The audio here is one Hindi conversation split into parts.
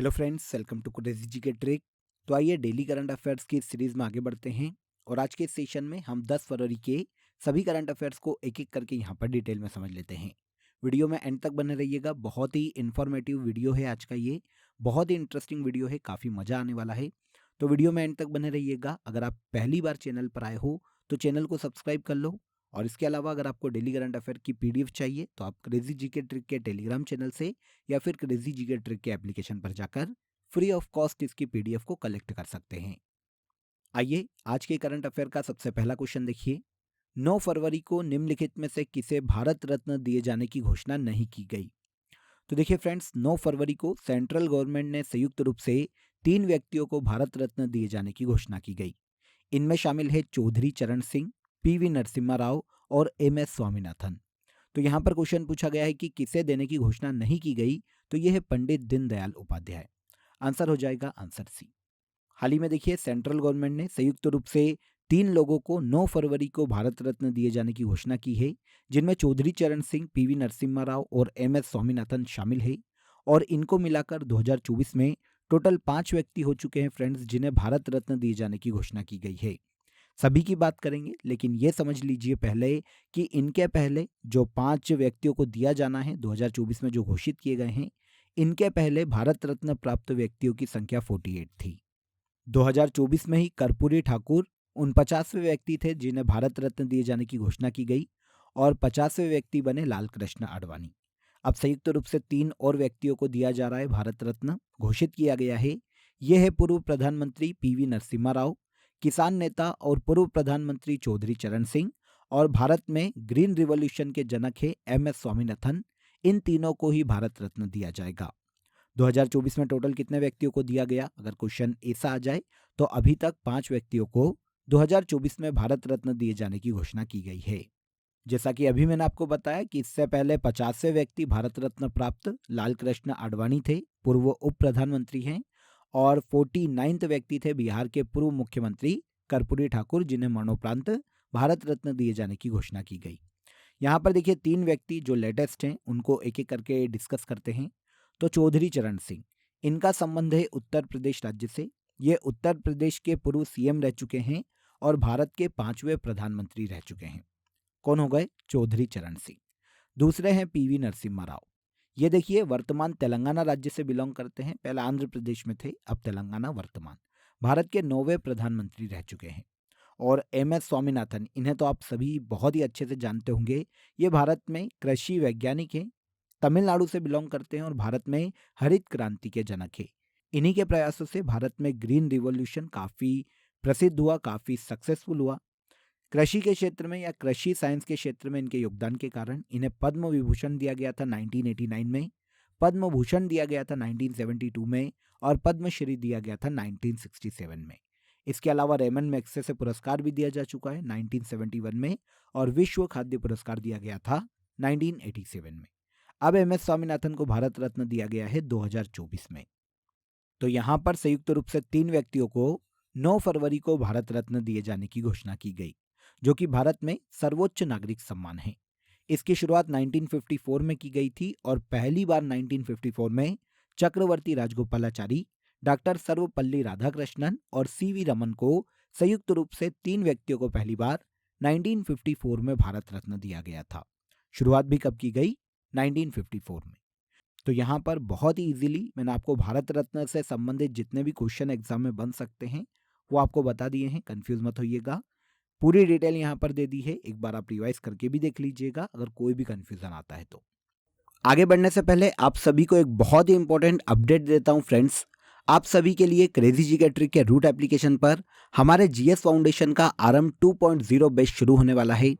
Hello friends, welcome to crazy ji के ट्रिक। तो आइए डेली करंट अफेयर्स की इस सीरीज में आगे बढ़ते हैं और आज के इस सेशन में हम 10 फरवरी के सभी करंट अफेयर्स को एक एक करके यहाँ पर डिटेल में समझ लेते हैं। वीडियो में एंड तक बने रहिएगा। बहुत ही इन्फॉर्मेटिव वीडियो है आज का, ये बहुत ही इंटरेस्टिंग वीडियो है, काफ़ी मज़ा आने वाला है। तो वीडियो में एंड तक बने रहिएगा। अगर आप पहली बार चैनल पर आए हो तो चैनल को सब्सक्राइब कर लो और इसके अलावा अगर आपको डेली करंट अफेयर की पीडीएफ चाहिए तो आप क्रेजी जी के ट्रिक के टेलीग्राम चैनल से या फिर क्रेजी जी के ट्रिक के एप्लीकेशन पर जाकर फ्री ऑफ कॉस्ट इसकी पीडीएफ को कलेक्ट कर सकते हैं। आइए आज के करंट अफेयर का सबसे पहला क्वेश्चन देखिए। 9 फरवरी को निम्नलिखित में से किसे भारत रत्न दिए जाने की घोषणा नहीं की गई? तो देखिए फ्रेंड्स, 9 फरवरी को सेंट्रल गवर्नमेंट ने संयुक्त रूप से 3 व्यक्तियों को भारत रत्न दिए जाने की घोषणा की गई। इनमें शामिल है चौधरी चरण सिंह, पीवी नरसिम्हा राव और एम एस स्वामीनाथन। तो यहाँ पर क्वेश्चन पूछा गया है कि किसे देने की घोषणा नहीं की गई, तो यह है पंडित दीनदयाल उपाध्याय। आंसर हो जाएगा आंसर सी। हाल ही में देखिए सेंट्रल गवर्नमेंट ने संयुक्त रूप से 3 लोगों को 9 फरवरी को भारत रत्न दिए जाने की घोषणा की है, जिनमें चौधरी चरण सिंह, पीवी नरसिम्हा राव और एम एस स्वामीनाथन शामिल है। और इनको मिलाकर 2024 में टोटल 5 व्यक्ति हो चुके हैं फ्रेंड्स, जिन्हें भारत रत्न दिए जाने की घोषणा की गई है। सभी की बात करेंगे, लेकिन ये समझ लीजिए पहले कि इनके पहले जो 5 व्यक्तियों को दिया जाना है 2024 में जो घोषित किए गए हैं, इनके पहले भारत रत्न प्राप्त व्यक्तियों की संख्या 48 थी। 2024 में ही कर्पूरी ठाकुर उन 50वें व्यक्ति थे जिन्हें भारत रत्न दिए जाने की घोषणा की गई और 50वें व्यक्ति बने लाल कृष्ण आडवाणी। अब संयुक्त रूप से 3 और व्यक्तियों को दिया जा रहा है भारत रत्न, घोषित किया गया है। यह है पूर्व प्रधानमंत्री पीवी नरसिम्हा राव, किसान नेता और पूर्व प्रधानमंत्री चौधरी चरण सिंह और भारत में ग्रीन रिवॉल्यूशन के जनक है एम एस स्वामीनाथन। इन तीनों को ही भारत रत्न दिया जाएगा। 2024 में टोटल कितने व्यक्तियों को दिया गया, अगर क्वेश्चन ऐसा आ जाए तो अभी तक 5 व्यक्तियों को 2024 में भारत रत्न दिए जाने की घोषणा की गई है। जैसा कि अभी मैंने आपको बताया कि इससे पहले 50वें व्यक्ति भारत रत्न प्राप्त लाल कृष्ण आडवाणी थे, पूर्व उप प्रधानमंत्री हैं। और 49वें व्यक्ति थे बिहार के पूर्व मुख्यमंत्री कर्पूरी ठाकुर, जिन्हें मरणोपरांत भारत रत्न दिए जाने की घोषणा की गई। यहाँ पर देखिए 3 व्यक्ति जो लेटेस्ट हैं उनको एक एक करके डिस्कस करते हैं। तो चौधरी चरण सिंह, इनका संबंध है उत्तर प्रदेश राज्य से। ये उत्तर प्रदेश के पूर्व सीएम रह चुके हैं और भारत के 5वें प्रधानमंत्री रह चुके हैं। कौन हो गए? चौधरी चरण सिंह। दूसरे हैं पीवी नरसिम्हा राव। ये देखिए वर्तमान तेलंगाना राज्य से बिलोंग करते हैं, पहले आंध्र प्रदेश में थे, अब तेलंगाना वर्तमान। भारत के 9वें प्रधानमंत्री रह चुके हैं। और एम एस स्वामीनाथन, इन्हें तो आप सभी बहुत ही अच्छे से जानते होंगे। ये भारत में कृषि वैज्ञानिक हैं, तमिलनाडु से बिलोंग करते हैं और भारत में हरित क्रांति के जनक है। इन्हीं के प्रयासों से भारत में ग्रीन रिवॉल्यूशन काफ़ी प्रसिद्ध हुआ, काफ़ी सक्सेसफुल हुआ। कृषि के क्षेत्र में या कृषि साइंस के क्षेत्र में इनके योगदान के कारण इन्हें पद्म विभूषण दिया गया था 1989 में, पद्म भूषण दिया गया था 1972 में और पद्मश्री दिया गया था 1967 में। इसके अलावा रेमन मैग्सेसे पुरस्कार भी दिया जा चुका है 1971 में और विश्व खाद्य पुरस्कार दिया गया था 1987 में। अब एम एस स्वामीनाथन को भारत रत्न दिया गया है 2024 में। तो यहाँ पर संयुक्त रूप से 3 व्यक्तियों को 9 फरवरी को भारत रत्न दिए जाने की घोषणा की गई, जो कि भारत में सर्वोच्च नागरिक सम्मान है। इसकी शुरुआत 1954 में की गई थी और पहली बार 1954 में चक्रवर्ती राजगोपालाचारी, डॉक्टर सर्वपल्ली राधाकृष्णन और सीवी रमन को संयुक्त रूप से 3 व्यक्तियों को पहली बार 1954 में भारत रत्न दिया गया था। शुरुआत भी कब की गई? 1954 में। तो यहाँ पर बहुत ही इजीली मैंने आपको भारत रत्न से संबंधित जितने भी क्वेश्चन एग्जाम में बन सकते हैं वो आपको बता दिए हैं, कंफ्यूज मत होइएगा। पूरी डिटेल यहाँ पर दे दी है, एक बार आप रिवाइज करके भी देख लीजिएगा अगर कोई भी कंफ्यूजन आता है तो। आगे बढ़ने से पहले आप सभी को एक बहुत ही इंपॉर्टेंट अपडेट देता हूँ फ्रेंड्स। आप सभी के लिए क्रेजी जी के ट्रिक के रूट एप्लीकेशन पर हमारे जीएस फाउंडेशन का आरंभ 2.0 बैच शुरू होने वाला है।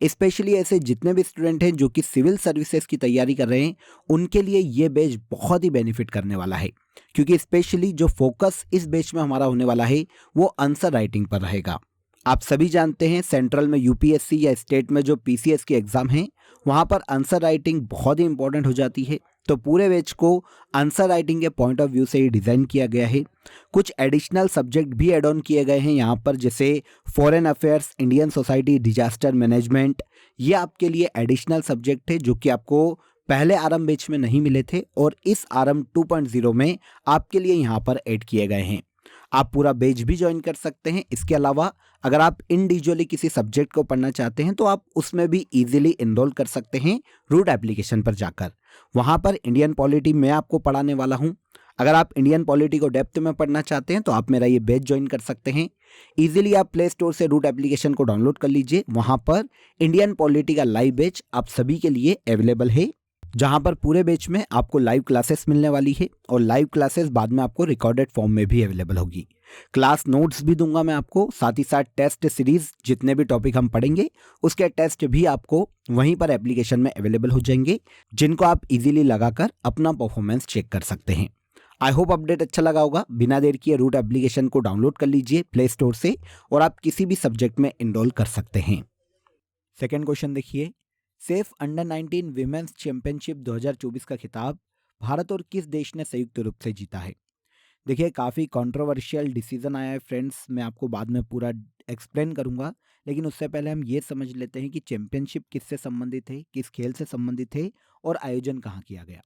स्पेशली ऐसे जितने भी स्टूडेंट हैं जो कि सिविल सर्विसेज की तैयारी कर रहे हैं, उनके लिए ये बैच बहुत ही बेनिफिट करने वाला है, क्योंकि स्पेशली जो फोकस इस बैच में हमारा होने वाला है वो आंसर राइटिंग पर रहेगा। आप सभी जानते हैं सेंट्रल में यूपीएससी या स्टेट में जो पीसीएस की एग्जाम है वहाँ पर आंसर राइटिंग बहुत ही इंपॉर्टेंट हो जाती है। तो पूरे बैच को आंसर राइटिंग के पॉइंट ऑफ व्यू से ही डिज़ाइन किया गया है। कुछ एडिशनल सब्जेक्ट भी एड ऑन किए गए हैं यहाँ पर, जैसे foreign affairs, Indian society, disaster management. ये आपके लिए एडिशनल सब्जेक्ट है जो कि आपको पहले आरएम बैच में नहीं मिले थे और इस आरएम 2.0 में आपके लिए यहाँ पर ऐड किए गए हैं। आप पूरा बैच भी ज्वाइन कर सकते हैं। इसके अलावा अगर आप इंडिविजुअली किसी सब्जेक्ट को पढ़ना चाहते हैं तो आप उसमें भी इजीली एनरोल कर सकते हैं रूट एप्लीकेशन पर जाकर। वहाँ पर इंडियन पॉलिटी मैं आपको पढ़ाने वाला हूँ। अगर आप इंडियन पॉलिटी को डेप्थ में पढ़ना चाहते हैं तो आप मेरा ये बैच ज्वाइन कर सकते हैं। इजीली आप प्ले स्टोर से रूट एप्लीकेशन को डाउनलोड कर लीजिए। वहाँ पर इंडियन पॉलिटी का लाइव बैच आप सभी के लिए अवेलेबल है, जहां पर पूरे बैच में आपको लाइव क्लासेस मिलने वाली है और लाइव क्लासेस बाद में आपको रिकॉर्डेड फॉर्म में भी अवेलेबल होगी। क्लास नोट्स भी दूंगा मैं आपको, साथ ही साथ टेस्ट सीरीज जितने भी टॉपिक हम पढ़ेंगे उसके टेस्ट भी आपको वहीं पर एप्लीकेशन में अवेलेबल हो जाएंगे, जिनको आप इजीली लगाकर अपना परफॉर्मेंस चेक कर सकते हैं। आई होप अपडेट अच्छा लगा होगा। बिना देर किए रूट एप्लीकेशन को डाउनलोड कर लीजिए प्ले स्टोर से और आप किसी भी सब्जेक्ट में एनरोल कर सकते हैं। सेकेंड क्वेश्चन देखिए, सेफ अंडर 19 विमेंस चैंपियनशिप 2024 का खिताब भारत और किस देश ने संयुक्त रूप से जीता है। देखिए काफ़ी कंट्रोवर्शियल डिसीजन आया है फ्रेंड्स, मैं आपको बाद में पूरा एक्सप्लेन करूंगा, लेकिन उससे पहले हम ये समझ लेते हैं कि चैंपियनशिप किससे संबंधित है, किस खेल से संबंधित है और आयोजन कहाँ किया गया।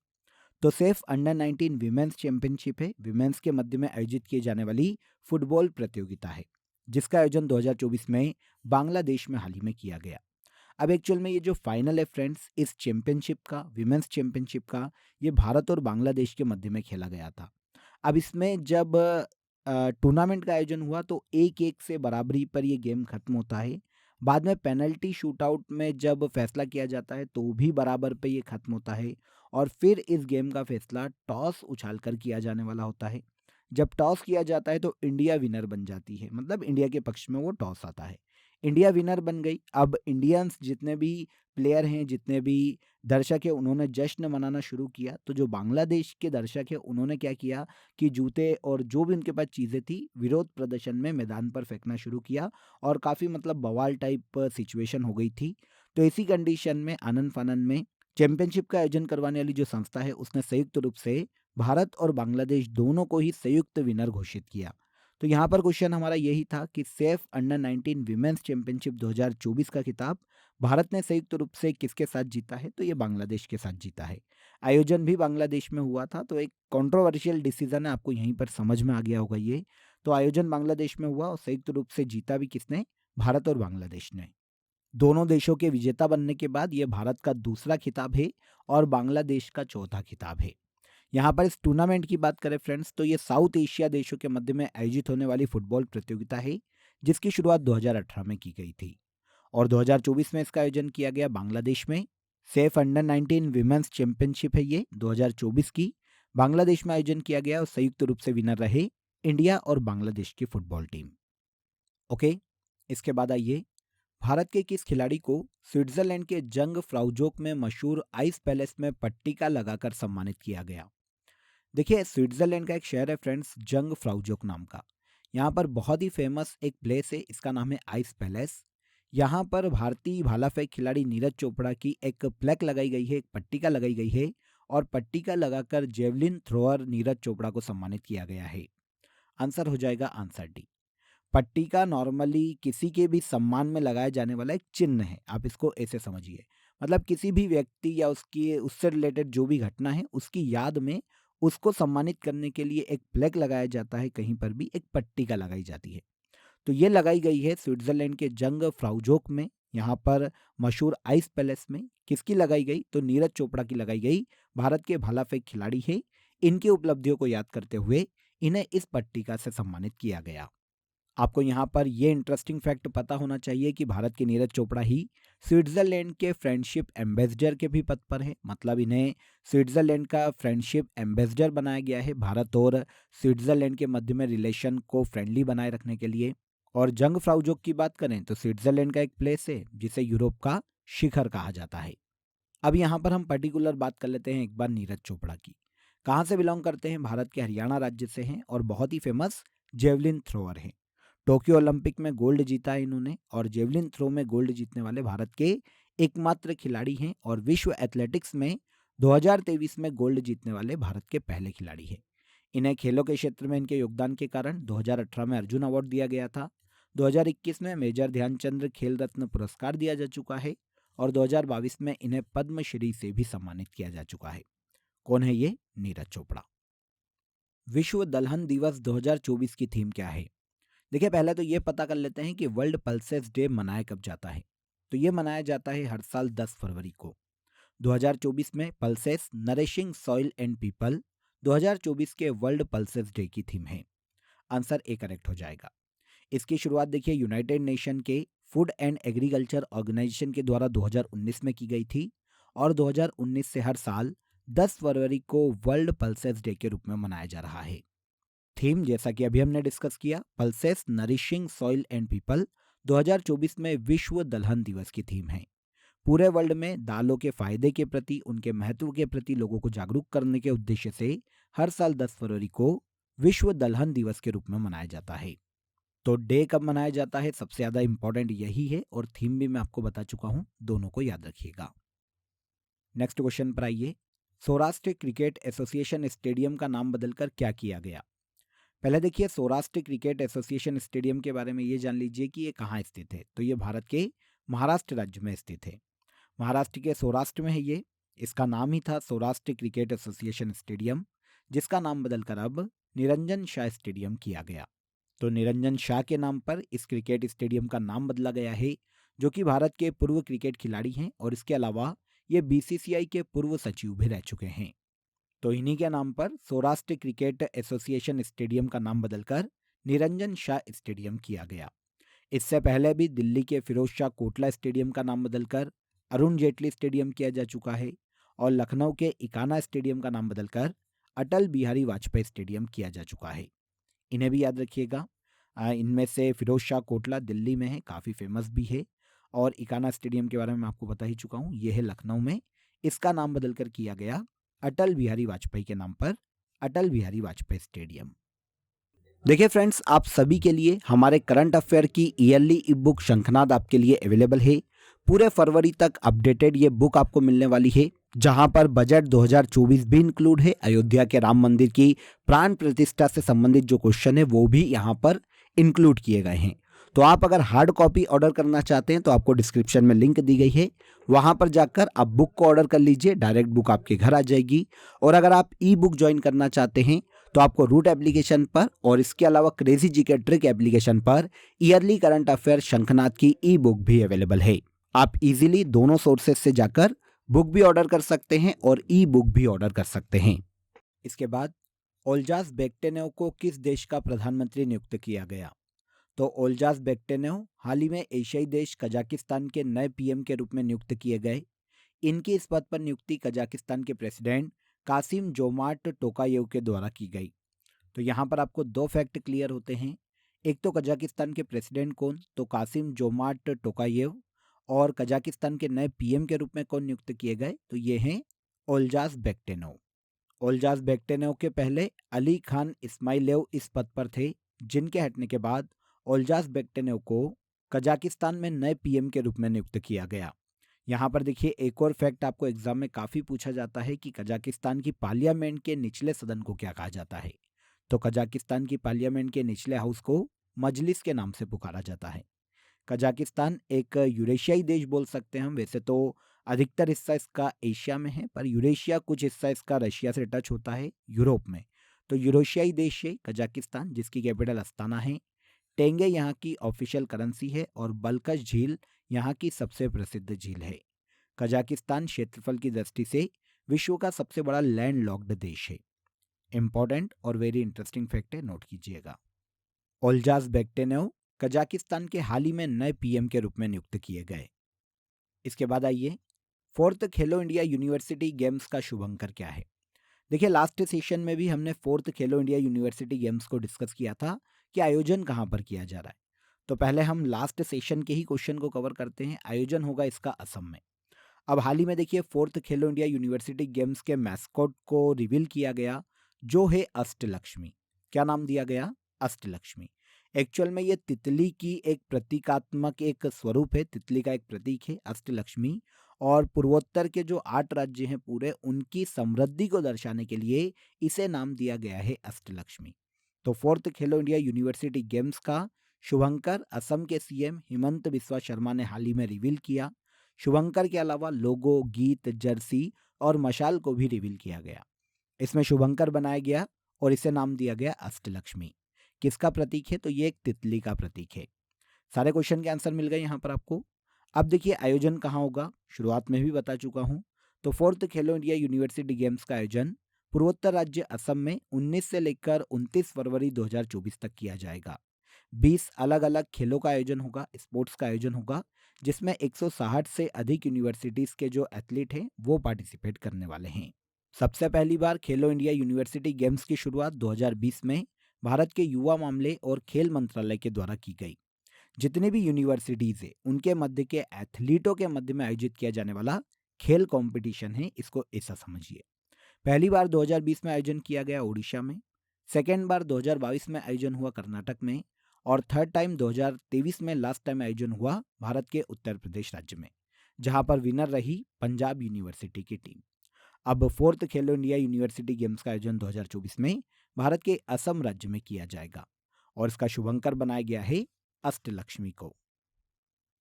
तो सेफ अंडर 19 विमेंस चैंपियनशिप है, विमेंस के मध्य में आयोजित की जाने वाली फुटबॉल प्रतियोगिता है, जिसका आयोजन 2024 में बांग्लादेश में हाल ही में किया गया। अब एक्चुअल में ये जो फाइनल है फ्रेंड्स इस चैंपियनशिप का, विमेंस चैंपियनशिप का, ये भारत और बांग्लादेश के मध्य में खेला गया था। अब इसमें जब टूर्नामेंट का आयोजन हुआ तो 1-1 से बराबरी पर ये गेम खत्म होता है। बाद में पेनल्टी शूटआउट में जब फैसला किया जाता है तो भी बराबर पे ये खत्म होता है और फिर इस गेम का फैसला टॉस उछालकर किया जाने वाला होता है। जब टॉस किया जाता है तो इंडिया विनर बन जाती है, मतलब इंडिया के पक्ष में वो टॉस आता है। इंडिया विनर बन गई। अब इंडियंस जितने भी प्लेयर हैं, जितने भी दर्शक हैं, उन्होंने जश्न मनाना शुरू किया। तो जो बांग्लादेश के दर्शक हैं उन्होंने क्या किया कि जूते और जो भी उनके पास चीज़ें थी विरोध प्रदर्शन में मैदान पर फेंकना शुरू किया और काफ़ी मतलब बवाल टाइप सिचुएशन हो गई थी। तो इसी कंडीशन में आनन फानन में चैंपियनशिप का आयोजन करवाने वाली जो संस्था है उसने संयुक्त रूप से भारत और बांग्लादेश दोनों को ही संयुक्त विनर घोषित किया। तो यहाँ पर क्वेश्चन हमारा यही था कि सेफ अंडर 19 विमेंस चैंपियनशिप 2024 का खिताब भारत ने संयुक्त रूप से किसके साथ जीता है, तो ये बांग्लादेश के साथ जीता है। आयोजन भी बांग्लादेश में हुआ था, तो एक कंट्रोवर्शियल डिसीजन है, आपको यहीं पर समझ में आ गया होगा ये। तो आयोजन बांग्लादेश में हुआ और संयुक्त रूप से जीता भी किसने, भारत और बांग्लादेश ने। दोनों देशों के विजेता बनने के बाद ये भारत का दूसरा खिताब है और बांग्लादेश का चौथा खिताब है। यहाँ पर इस टूर्नामेंट की बात करें फ्रेंड्स तो ये साउथ एशिया देशों के मध्य में आयोजित होने वाली फुटबॉल प्रतियोगिता है, जिसकी शुरुआत 2018 में की गई थी और 2024 में इसका आयोजन किया गया बांग्लादेश में। सेफ अंडर 19 विमेंस चैंपियनशिप है ये 2024 की, बांग्लादेश में आयोजन किया गया और संयुक्त रूप से विनर रहे इंडिया और बांग्लादेश की फुटबॉल टीम। ओके, इसके बाद आइए, भारत के किस खिलाड़ी को स्विट्जरलैंड के जंग फ्राउजोक में मशहूर आइस पैलेस में पट्टिका लगाकर सम्मानित किया गया। देखिए स्विट्जरलैंड का एक शहर है फ्रेंड्स जंग फ्राउजोक नाम का। यहाँ पर बहुत ही फेमस एक प्लेस है, इसका नाम है आइस पैलेस। यहाँ पर भारतीय भाला फेंक खिलाड़ी नीरज चोपड़ा की एक प्लेक लगाई गई है, एक पट्टिका लगाई गई है और पट्टिका लगाकर जेवलिन थ्रोअर नीरज चोपड़ा को सम्मानित किया गया है। आंसर हो जाएगा आंसर डी। पट्टिका नॉर्मली किसी के भी सम्मान में लगाया जाने वाला एक चिन्ह है, आप इसको ऐसे समझिए। मतलब किसी भी व्यक्ति या उसकी उससे रिलेटेड जो भी घटना है उसकी याद में उसको सम्मानित करने के लिए एक प्लेक लगाया जाता है, कहीं पर भी एक पट्टिका लगाई जाती है। तो ये लगाई गई है स्विट्जरलैंड के जंग फ्राउजोक में, यहाँ पर मशहूर आइस पैलेस में। किसकी लगाई गई, तो नीरज चोपड़ा की लगाई गई। भारत के भाला फेंक खिलाड़ी है, इनकी उपलब्धियों को याद करते हुए इन्हें इस पट्टिका से सम्मानित किया गया। आपको यहाँ पर ये इंटरेस्टिंग फैक्ट पता होना चाहिए कि भारत के नीरज चोपड़ा ही स्विट्जरलैंड के फ्रेंडशिप एम्बेसडर के भी पद पर है। मतलब इन्हें स्विट्जरलैंड का फ्रेंडशिप एम्बेसडर बनाया गया है, भारत और स्विट्जरलैंड के मध्य में रिलेशन को फ्रेंडली बनाए रखने के लिए। और जंग फ्राउजोक की बात करें तो स्विट्जरलैंड का एक प्लेस है जिसे यूरोप का शिखर कहा जाता है। अब यहाँ पर हम पर्टिकुलर बात कर लेते हैं एक बार नीरज चोपड़ा की। कहाँ से बिलोंग करते हैं, भारत के हरियाणा राज्य से हैं और बहुत ही फेमस जेवलिन थ्रोअर हैं। टोक्यो ओलंपिक में गोल्ड जीता है इन्होंने और जेवलिन थ्रो में गोल्ड जीतने वाले भारत के एकमात्र खिलाड़ी हैं और विश्व एथलेटिक्स में 2023 में गोल्ड जीतने वाले भारत के पहले खिलाड़ी हैं। इन्हें खेलों के क्षेत्र में इनके योगदान के कारण 2018 में अर्जुन अवार्ड दिया गया था। 2021 में मेजर ध्यानचंद खेल रत्न पुरस्कार दिया जा चुका है और 2022 में इन्हें पद्मश्री से भी सम्मानित किया जा चुका है। कौन है ये? नीरज चोपड़ा। विश्व दलहन दिवस 2024 की थीम क्या है? देखिए, पहले तो ये पता कर लेते हैं कि वर्ल्ड पल्सेस डे मनाया कब जाता है। तो ये मनाया जाता है हर साल 10 फरवरी को। 2024 में pulses nourishing soil and people 2024 के वर्ल्ड पल्सेस डे की थीम है। आंसर ए करेक्ट हो जाएगा। इसकी शुरुआत देखिए यूनाइटेड नेशन के फूड एंड एग्रीकल्चर ऑर्गेनाइजेशन के द्वारा 2019 में की गई थी और 2019 से हर साल 10 फरवरी को वर्ल्ड पल्सेस डे के रूप में मनाया जा रहा है। थीम जैसा कि अभी हमने डिस्कस किया, pulses nourishing soil and people 2024 में विश्व दलहन दिवस की थीम है। पूरे वर्ल्ड में दालों के फायदे के प्रति, उनके महत्व के प्रति लोगों को जागरूक करने के उद्देश्य से हर साल 10 फरवरी को विश्व दलहन दिवस के रूप में मनाया जाता है। तो डे कब मनाया जाता है, सबसे ज़्यादा इंपॉर्टेंट यही है और थीम भी मैं आपको बता चुका हूं, दोनों को याद रखिएगा। नेक्स्ट क्वेश्चन पर आइए। सौराष्ट्र क्रिकेट एसोसिएशन स्टेडियम का नाम बदलकर क्या किया गया? पहले देखिए, सौराष्ट्र क्रिकेट एसोसिएशन स्टेडियम के बारे में ये जान लीजिए कि ये कहाँ स्थित है। तो ये भारत के महाराष्ट्र राज्य में स्थित है। महाराष्ट्र के सौराष्ट्र में है ये। इसका नाम ही था सौराष्ट्र क्रिकेट एसोसिएशन स्टेडियम, जिसका नाम बदलकर अब निरंजन शाह स्टेडियम किया गया। तो निरंजन शाह के नाम पर इस क्रिकेट स्टेडियम का नाम बदला गया है, जो कि भारत के पूर्व क्रिकेट खिलाड़ी हैं और इसके अलावा ये बीसीसीआई के पूर्व सचिव भी रह चुके हैं। तो इन्हीं के नाम पर सौराष्ट्र क्रिकेट एसोसिएशन स्टेडियम का नाम बदलकर निरंजन शाह स्टेडियम किया गया। इससे पहले भी दिल्ली के फिरोज शाह कोटला स्टेडियम का नाम बदलकर अरुण जेटली स्टेडियम किया जा चुका है और लखनऊ के इकाना स्टेडियम का नाम बदलकर अटल बिहारी वाजपेयी स्टेडियम किया जा चुका है। इन्हें भी याद रखिएगा। इनमें से फिरोज शाह कोटला दिल्ली में है, काफ़ी फेमस भी है, और इकाना स्टेडियम के बारे में मैं आपको बता ही चुका हूँ, ये है लखनऊ में। इसका नाम बदलकर किया गया अटल बिहारी वाजपेयी के नाम पर अटल बिहारी वाजपेयी स्टेडियम। देखिए फ्रेंड्स, आप सभी के लिए हमारे करंट अफेयर की ईयरली ई बुक शंखनाद आपके लिए अवेलेबल है। पूरे फरवरी तक अपडेटेड ये बुक आपको मिलने वाली है, जहां पर बजट 2024 भी इंक्लूड है। अयोध्या के राम मंदिर की प्राण प्रतिष्ठा से संबंधित जो क्वेश्चन है वो भी यहाँ पर इंक्लूड किए गए हैं। तो आप अगर हार्ड कॉपी ऑर्डर करना चाहते हैं तो आपको डिस्क्रिप्शन में लिंक दी गई है, वहां पर जाकर आप बुक को ऑर्डर कर लीजिए, डायरेक्ट बुक आपके घर आ जाएगी। और अगर आप ई बुक ज्वाइन करना चाहते हैं तो आपको रूट एप्लीकेशन पर और इसके अलावा क्रेजी जीके ट्रिक एप्लीकेशन पर ईयरली करंट अफेयर शंखनाद की ई बुक भी अवेलेबल है। आप इजीली दोनों सोर्सेज से जाकर बुक भी ऑर्डर कर सकते हैं और ई बुक भी ऑर्डर कर सकते हैं। इसके बाद ओल्जास बेक्टेनेव को किस देश का प्रधानमंत्री नियुक्त किया गया? तो ओल्जास बेक्टेनेव हाल ही में एशियाई देश कजाकिस्तान के नए पीएम के रूप में नियुक्त किए गए। इनकी इस पद पर नियुक्ति कजाकिस्तान के प्रेसिडेंट कासिम जोमार्ट टोकायेव के द्वारा की गई। तो यहाँ पर आपको दो फैक्ट क्लियर होते हैं। एक तो कजाकिस्तान के प्रेसिडेंट कौन, तो कासिम जोमार्ट टोकायेव, और कजाकिस्तान के नए पीएम के रूप में कौन नियुक्त किए गए, तो ये हैं ओल्जास बेक्टेनेव। ओल्जास बेक्टेनेव के पहले अली खान इस्माइलेव इस पद पर थे, जिनके हटने के बाद ओल्जास बेक्टेनेव को कजाकिस्तान में नए पीएम के रूप में नियुक्त किया गया। यहाँ पर देखिए, एक और फैक्ट आपको एग्जाम में काफ़ी पूछा जाता है कि कजाकिस्तान की पार्लियामेंट के निचले सदन को क्या कहा जाता है। तो कजाकिस्तान की पार्लियामेंट के निचले हाउस को मजलिस के नाम से पुकारा जाता है। कजाकिस्तान एक यूरेशियाई देश बोल सकते हैं हम, वैसे तो अधिकतर हिस्सा इसका एशिया में है, पर यूरेशिया कुछ हिस्सा इसका रशिया से टच होता है यूरोप में। तो यूरेशियाई देश है कजाकिस्तान, जिसकी कैपिटल अस्ताना है। टेंगे यहाँ की ऑफिशियल करेंसी है और बलकश झील यहाँ की सबसे प्रसिद्ध झील है। कजाकिस्तान क्षेत्रफल की दृष्टि से विश्व का सबसे बड़ा लैंड लॉक्ड देश है। इंपॉर्टेंट और वेरी इंटरेस्टिंग फैक्ट है, नोट कीजिएगा। ओल्जास बेक्टेनेव कजाकिस्तान के हाल ही में नए पीएम के रूप में नियुक्त किए गए। इसके बाद आइए, फोर्थ खेलो इंडिया यूनिवर्सिटी गेम्स का शुभंकर क्या है? देखिए, लास्ट सेशन में भी हमने फोर्थ खेलो इंडिया यूनिवर्सिटी गेम्स को डिस्कस किया था कि आयोजन कहाँ पर किया जा रहा है। तो पहले हम लास्ट सेशन के ही क्वेश्चन को कवर करते हैं। आयोजन होगा इसका असम में। अब हाल ही में देखिए, फोर्थ खेलो इंडिया यूनिवर्सिटी गेम्स के मैस्कॉट को रिवील किया गया, जो है अष्टलक्ष्मी। क्या नाम दिया गया? अष्टलक्ष्मी। एक्चुअल में ये तितली की एक प्रतीकात्मक एक स्वरूप है, तितली का एक प्रतीक है अष्टलक्ष्मी, और पूर्वोत्तर के जो 8 राज्य हैं पूरे, उनकी समृद्धि को दर्शाने के लिए इसे नाम दिया गया है अष्टलक्ष्मी। तो फोर्थ खेलो इंडिया यूनिवर्सिटी गेम्स का शुभंकर असम के सीएम हिमंत बिस्वा शर्मा ने हाल ही में रिवील किया। शुभंकर के अलावा लोगो, गीत, जर्सी और मशाल को भी रिवील किया गया। इसमें शुभंकर बनाया गया और इसे नाम दिया गया अष्टलक्ष्मी। किसका प्रतीक है? तो ये एक तितली का प्रतीक है। सारे क्वेश्चन के आंसर मिल गए यहाँ पर आपको। अब देखिए आयोजन कहाँ होगा, शुरुआत में भी बता चुका हूँ। तो 4th खेलो इंडिया यूनिवर्सिटी गेम्स का आयोजन पूर्वोत्तर राज्य असम में 19 से लेकर 29 फरवरी 2024 तक किया जाएगा। 20 अलग अलग खेलों का आयोजन होगा, स्पोर्ट्स का आयोजन होगा, जिसमें 160 से अधिक यूनिवर्सिटीज़ के जो एथलीट हैं वो पार्टिसिपेट करने वाले हैं। सबसे पहली बार खेलो इंडिया यूनिवर्सिटी गेम्स की शुरुआत 2020 में भारत के युवा मामले और खेल मंत्रालय के द्वारा की गई। जितनी भी यूनिवर्सिटीज़ है उनके मध्य के एथलीटों के मध्य में आयोजित किया जाने वाला खेल कंपटीशन है, इसको ऐसा समझिए। पहली बार 2020 में आयोजन किया गया उड़ीसा में, सेकेंड बार 2022 में आयोजन हुआ कर्नाटक में, और थर्ड टाइम 2023 में लास्ट टाइम आयोजन हुआ भारत के उत्तर प्रदेश राज्य में, जहां पर विनर रही पंजाब यूनिवर्सिटी की टीम। अब 4th खेलो इंडिया यूनिवर्सिटी गेम्स का आयोजन 2024 में भारत के असम राज्य में किया जाएगा और इसका शुभंकर बनाया गया है अष्टलक्ष्मी को।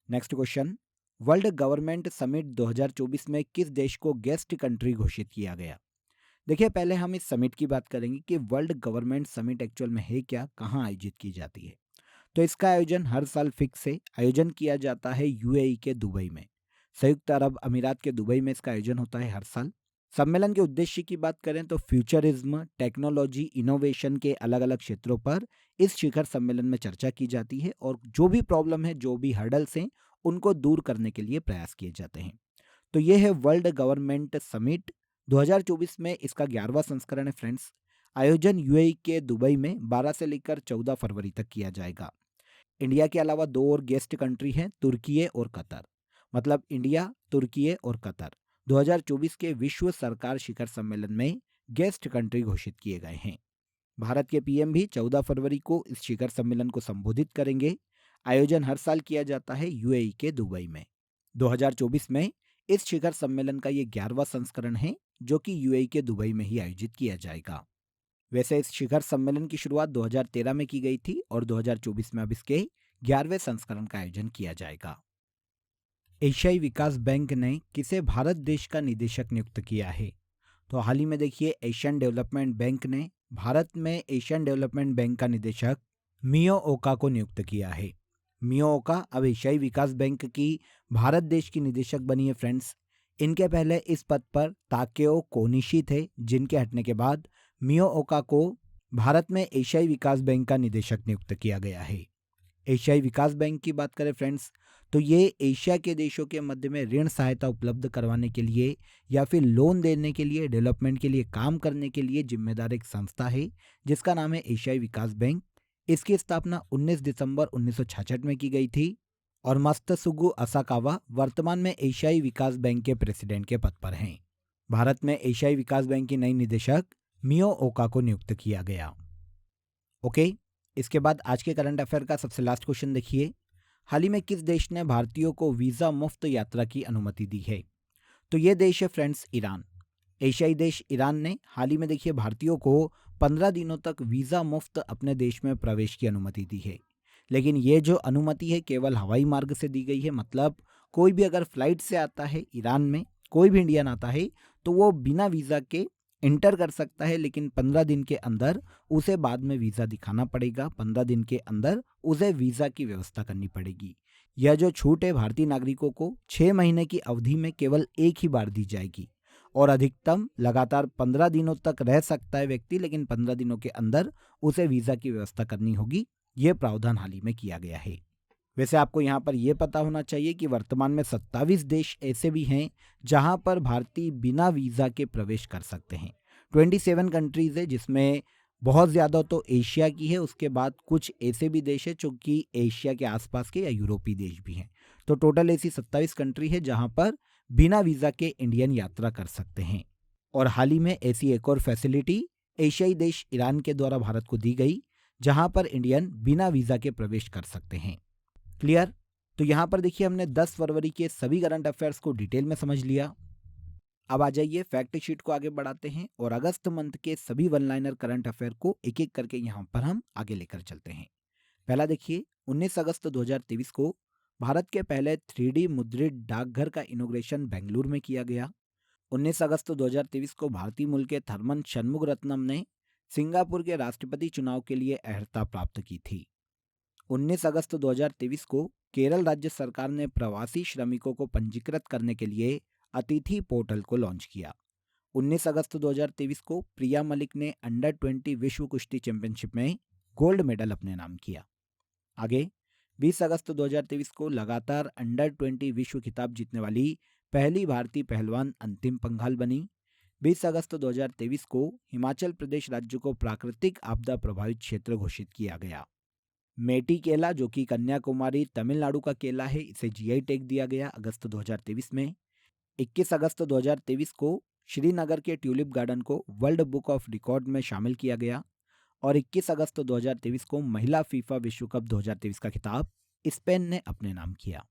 Next question, world government summit 2024 में किस देश को गेस्ट कंट्री घोषित किया गया? देखिए पहले हम इस समिट की बात करेंगे कि वर्ल्ड गवर्नमेंट समिट एक्चुअल में है क्या, कहाँ आयोजित की जाती है। तो इसका आयोजन हर साल फिक्स है, आयोजन किया जाता है यूएई के दुबई में, संयुक्त अरब अमीरात के दुबई में इसका आयोजन होता है हर साल। सम्मेलन के उद्देश्य की बात करें तो फ्यूचरिज्म, टेक्नोलॉजी, इनोवेशन के अलग अलग क्षेत्रों पर इस शिखर सम्मेलन में चर्चा की जाती है और जो भी प्रॉब्लम है, जो भी हर्डल्स हैं, उनको दूर करने के लिए प्रयास किए जाते हैं। तो ये है वर्ल्ड गवर्नमेंट समिट 2024 में, इसका 11वां संस्करण है फ्रेंड्स। आयोजन यूएई के दुबई में 12 से लेकर 14 फरवरी तक किया जाएगा। इंडिया के अलावा 2 और गेस्ट कंट्री हैं, तुर्की और कतर। मतलब इंडिया, तुर्की और कतर 2024 के विश्व सरकार शिखर सम्मेलन में गेस्ट कंट्री घोषित किए गए हैं। भारत के पीएम भी 14 फरवरी को इस शिखर सम्मेलन को संबोधित करेंगे। आयोजन हर साल किया जाता है यूएई के दुबई में। 2024 में इस शिखर सम्मेलन का ये 11वां संस्करण है, जो कि यूएई के दुबई में ही आयोजित किया जाएगा। वैसे इस शिखर सम्मेलन की शुरुआत 2013 में की गई थी और 2024 में अब इसके 11वें संस्करण का आयोजन किया जाएगा। एशियाई विकास बैंक ने किसे भारत देश का निदेशक नियुक्त किया है? तो हाल ही में देखिए एशियन डेवलपमेंट बैंक ने भारत में एशियन डेवलपमेंट बैंक का निदेशक मियो ओका को नियुक्त किया है। मियो ओका अब एशियाई विकास बैंक की भारत देश की निदेशक बनी है फ्रेंड्स। इनके पहले इस पद पर ताकेओ कोनिशी थे, जिनके हटने के बाद मियो ओका को भारत में एशियाई विकास बैंक का निदेशक नियुक्त किया गया है। एशियाई विकास बैंक की बात करें फ्रेंड्स, तो ये एशिया के देशों के मध्य में ऋण सहायता उपलब्ध करवाने के लिए या फिर लोन देने के लिए, डेवलपमेंट के लिए काम करने के लिए जिम्मेदार एक संस्था है, जिसका नाम है एशियाई विकास बैंक। इसकी स्थापना 19 दिसंबर 1966 में की गई थी और मत्सुगु असाकावा वर्तमान में एशियाई विकास बैंक के प्रेसिडेंट के पद पर हैं। भारत में एशियाई विकास बैंक की नई निदेशक मियो ओका को नियुक्त किया गया। ओके, इसके बाद आज के करंट अफेयर का सबसे लास्ट क्वेश्चन देखिए। हाल ही में किस देश ने भारतीयों को वीज़ा मुफ्त यात्रा की अनुमति दी है? तो ये देश है फ्रेंड्स ईरान। एशियाई देश ईरान ने हाल ही में देखिए भारतीयों को 15 दिनों तक वीज़ा मुफ्त अपने देश में प्रवेश की अनुमति दी है। लेकिन ये जो अनुमति है केवल हवाई मार्ग से दी गई है, मतलब कोई भी अगर फ्लाइट से आता है ईरान में, कोई भी इंडियन आता है तो वो बिना वीज़ा के इंटर कर सकता है, लेकिन 15 दिन के अंदर उसे बाद में वीज़ा दिखाना पड़ेगा। 15 दिन के अंदर उसे वीज़ा की व्यवस्था करनी पड़ेगी। यह जो छूट है भारतीय नागरिकों को 6 महीने की अवधि में केवल एक ही बार दी जाएगी और अधिकतम लगातार 15 दिनों तक रह सकता है व्यक्ति, लेकिन 15 दिनों के अंदर उसे वीज़ा की व्यवस्था करनी होगी। ये प्रावधान हाल ही में किया गया है। वैसे आपको यहाँ पर यह पता होना चाहिए कि वर्तमान में 27 देश ऐसे भी हैं जहाँ पर भारतीय बिना वीज़ा के प्रवेश कर सकते हैं। 27 कंट्रीज़ है, जिसमें बहुत ज़्यादा तो एशिया की है, उसके बाद कुछ ऐसे भी देश है जो कि एशिया के आसपास के या यूरोपीय देश भी हैं। तो टोटल ऐसी 27 कंट्री है जहाँ पर बिना वीज़ा के इंडियन यात्रा कर सकते हैं। और हाल ही में ऐसी एक और फैसिलिटी एशियाई देश ईरान के द्वारा भारत को दी गई, जहाँ पर इंडियन बिना वीज़ा के प्रवेश कर सकते हैं। क्लियर? तो यहाँ पर देखिए हमने 10 फरवरी के सभी करंट अफेयर्स को डिटेल में समझ लिया। अब आ जाइए फैक्ट शीट को आगे बढ़ाते हैं और अगस्त मंथ के सभी वन लाइनर करंट अफेयर को एक एक करके यहाँ पर हम आगे लेकर चलते हैं। पहला देखिए 19 अगस्त 2023 को भारत के पहले 3D मुद्रित डाकघर का इनॉग्रेशन बेंगलुरु में किया गया। 19 अगस्त 2023 को भारतीय मूल के थर्मन शनमुगरत्नम ने सिंगापुर के राष्ट्रपति चुनाव के लिए अर्हता प्राप्त की थी। 19 अगस्त 2023 को केरल राज्य सरकार ने प्रवासी श्रमिकों को पंजीकृत करने के लिए अतिथि पोर्टल को लॉन्च किया। 19 अगस्त 2023 को प्रिया मलिक ने अंडर 20 विश्व कुश्ती चैंपियनशिप में गोल्ड मेडल अपने नाम किया। आगे 20 अगस्त 2023 को लगातार अंडर 20 विश्व खिताब जीतने वाली पहली भारतीय पहलवान अंतिम पंघाल बनी। 20 अगस्त 2023 को हिमाचल प्रदेश राज्य को प्राकृतिक आपदा प्रभावित क्षेत्र घोषित किया गया। मेटी केला, जो कि कन्याकुमारी तमिलनाडु का केला है, इसे जीआई टैग दिया गया अगस्त 2023 में। 21 अगस्त 2023 को श्रीनगर के ट्यूलिप गार्डन को वर्ल्ड बुक ऑफ रिकॉर्ड में शामिल किया गया। और 21 अगस्त 2023 को महिला फीफा विश्व कप 2023 का खिताब स्पेन ने अपने नाम किया।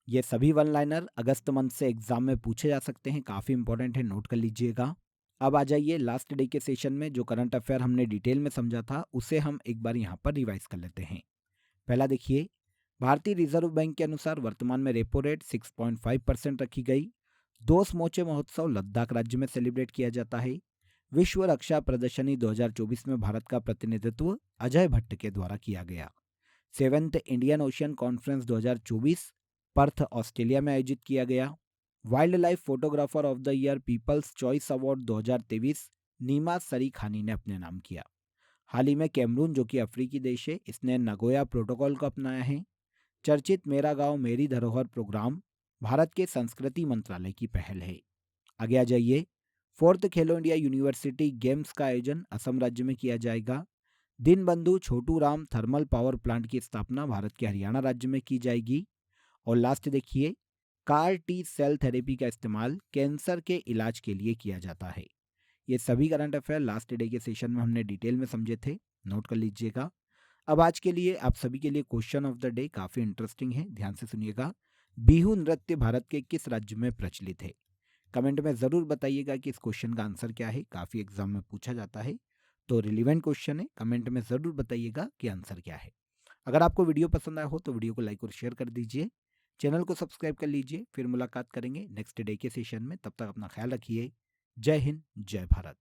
ये सभी वन लाइनर अगस्त मंथ से एग्जाम में पूछे जा सकते हैं, काफ़ी इंपॉर्टेंट है, नोट कर लीजिएगा। अब आ जाइए लास्ट डे के सेशन में। जो करंट अफेयर हमने डिटेल में समझा था उसे हम एक बार यहाँ पर रिवाइज कर लेते हैं। पहला देखिए, भारतीय रिजर्व बैंक के अनुसार वर्तमान में रेपो रेट 6.5% रखी गई। 2 समोचे महोत्सव लद्दाख राज्य में सेलिब्रेट किया जाता है। विश्व रक्षा प्रदर्शनी 2024 में भारत का प्रतिनिधित्व अजय भट्ट के द्वारा किया गया। 7th Indian ocean conference 2024 Perth Australia में आयोजित किया गया। Wild life photographer of the year people's choice award 2023 नीमा सरी खानी ने अपने नाम किया। हाल ही में कैमरून, जो कि अफ्रीकी देश है, इसने नगोया प्रोटोकॉल को अपनाया है। चर्चित मेरा गांव मेरी धरोहर प्रोग्राम भारत के संस्कृति मंत्रालय की पहल है। आगे आ जाइए, 4th खेलो इंडिया यूनिवर्सिटी गेम्स का आयोजन असम राज्य में किया जाएगा। Deenbandhu Chhotu Ram thermal power plant की स्थापना भारत के हरियाणा राज्य में की जाएगी। और लास्ट देखिए, कार टी सेल थेरेपी का इस्तेमाल कैंसर के इलाज के लिए किया जाता है। ये सभी करंट अफेयर लास्ट डे के सेशन में हमने डिटेल में समझे थे, नोट कर लीजिएगा। अब आज के लिए आप सभी के लिए क्वेश्चन ऑफ द डे काफ़ी इंटरेस्टिंग है, ध्यान से सुनिएगा। बिहू नृत्य भारत के किस राज्य में प्रचलित है? कमेंट में ज़रूर बताइएगा कि इस क्वेश्चन का आंसर क्या है, काफ़ी एग्जाम में पूछा जाता है, तो रिलीवेंट क्वेश्चन है, कमेंट में ज़रूर बताइएगा कि आंसर क्या है। अगर आपको वीडियो पसंद आया हो तो वीडियो को लाइक और शेयर कर दीजिए, चैनल को सब्सक्राइब कर लीजिए। फिर मुलाकात करेंगे नेक्स्ट डे के सेशन में, तब तक अपना ख्याल रखिए। जय हिंद, जय भारत।